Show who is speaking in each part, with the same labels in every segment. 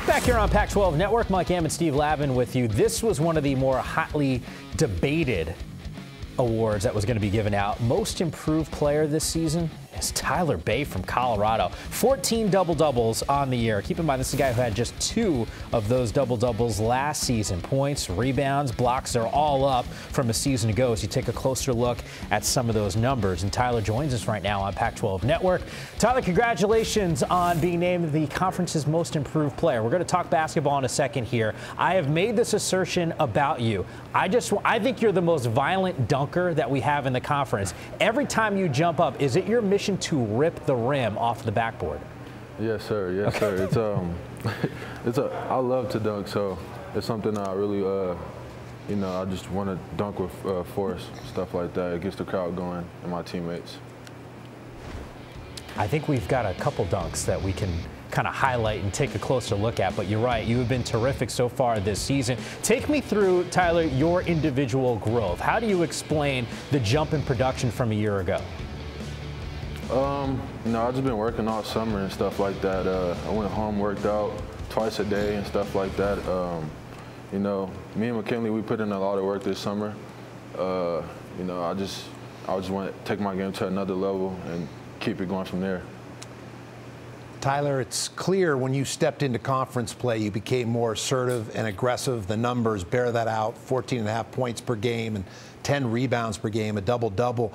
Speaker 1: Back here on Pac-12 Network, Mike Am and Steve Lavin with you. This was one of the more hotly debated awards that was going to be given out. Most improved player this season is Tyler Bey from Colorado. 14 double-doubles on the year. Keep in mind, this is a guy who had just 2 of those double-doubles last season. Points, rebounds, blocks, they're all up from a season ago as you take a closer look at some of those numbers. And Tyler joins us right now on Pac-12 Network. Tyler, congratulations on being named the conference's most improved player. We're going to talk basketball in a second here. I have made this assertion about you. I think you're the most violent dunker that we have in the conference. Every time you jump up, is it your mission to rip the rim off the backboard?
Speaker 2: Yes, sir. Yes, sir. It's I love to dunk, so it's something I really, I just want to dunk with force, stuff like that. It gets the crowd going and my teammates.
Speaker 1: I think we've got a couple dunks that we can kind of highlight and take a closer look at, but you're right, you have been terrific so far this season. Take me through, Tyler, your individual growth. How do you explain the jump in production from a year ago?
Speaker 2: I've just been working all summer and stuff like that. I went home, worked out twice a day and stuff like that. Me and McKinley, we put in a lot of work this summer. I just want to take my game to another level and keep it going from there.
Speaker 3: Tyler, it's clear when you stepped into conference play, you became more assertive and aggressive. The numbers bear that out, 14.5 points per game and 10 rebounds per game, a double-double.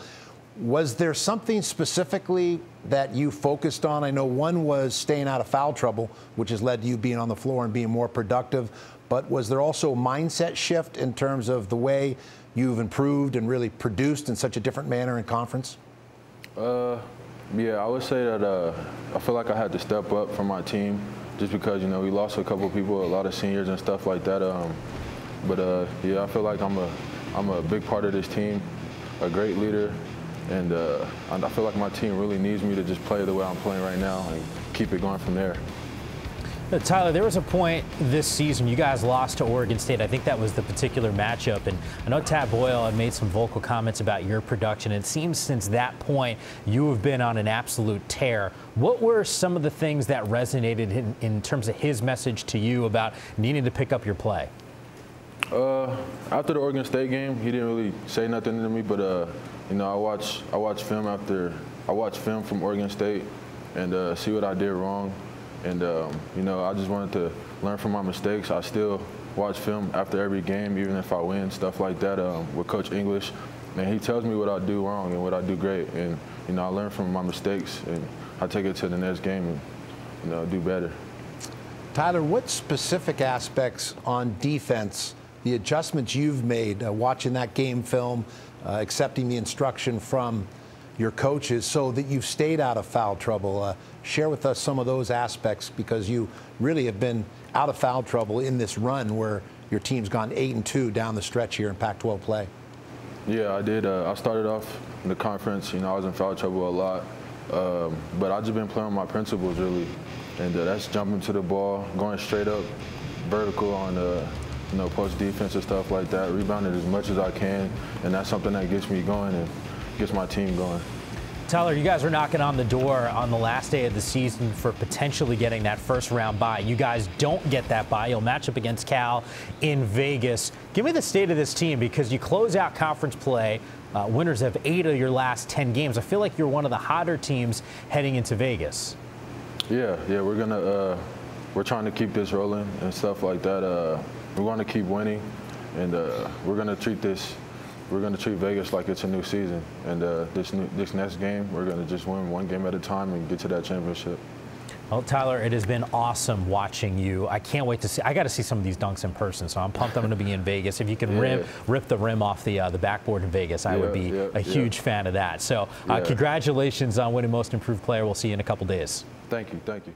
Speaker 3: Was there something specifically that you focused on? I know one was staying out of foul trouble, which has led to you being on the floor and being more productive. But was there also a mindset shift in terms of the way you've improved and really produced in such a different manner in conference?
Speaker 2: Yeah, I would say that I feel like I had to step up for my team just because, we lost a couple people, a lot of seniors and stuff like that. Yeah, I feel like I'm a big part of this team, a great leader. And I feel like my team really needs me to just play the way I'm playing right now and keep it going from there.
Speaker 1: Tyler, there was a point this season you guys lost to Oregon State. I think that was the particular matchup. And I know Tad Boyle had made some vocal comments about your production. It seems since that point you have been on an absolute tear. What were some of the things that resonated in terms of his message to you about needing to pick up your play?
Speaker 2: After the Oregon State game, he didn't really say nothing to me, but I watched film from Oregon State and see what I did wrong, and I just wanted to learn from my mistakes. I still watch film after every game, even if I win, stuff like that, with Coach English, and he tells me what I do wrong and what I do great, and I learn from my mistakes and I take it to the next game and do better.
Speaker 3: Tyler, what specific aspects on defense, the adjustments you've made watching that game film, accepting the instruction from your coaches so that you've stayed out of foul trouble? Share with us some of those aspects, because you really have been out of foul trouble in this run where your team's gone 8-2 down the stretch here in Pac-12 play.
Speaker 2: Yeah, I did. I started off in the conference, I was in foul trouble a lot, but I've just been playing my principles really, and that's jumping to the ball, going straight up, vertical on post defense and stuff like that, rebounding as much as I can, and that's something that gets me going and gets my team going.
Speaker 1: Tyler, you guys are knocking on the door on the last day of the season for potentially getting that first round bye. You guys don't get that bye. You'll match up against Cal in Vegas. Give me the state of this team, because you close out conference play, winners of 8 of your last 10 games. I feel like you're one of the hotter teams heading into Vegas. Yeah,
Speaker 2: we're trying to keep this rolling and stuff like that. We want to keep winning, and we're going to treat Vegas like it's a new season. And this next game, we're going to just win one game at a time and get to that championship.
Speaker 1: Well, Tyler, it has been awesome watching you. I can't wait to see. I got to see some of these dunks in person, so I'm pumped I'm going to be in Vegas. If you can rip the rim off the backboard in Vegas, I would be a huge fan of that. So congratulations on winning Most Improved Player. We'll see you in a couple days.
Speaker 2: Thank you. Thank you.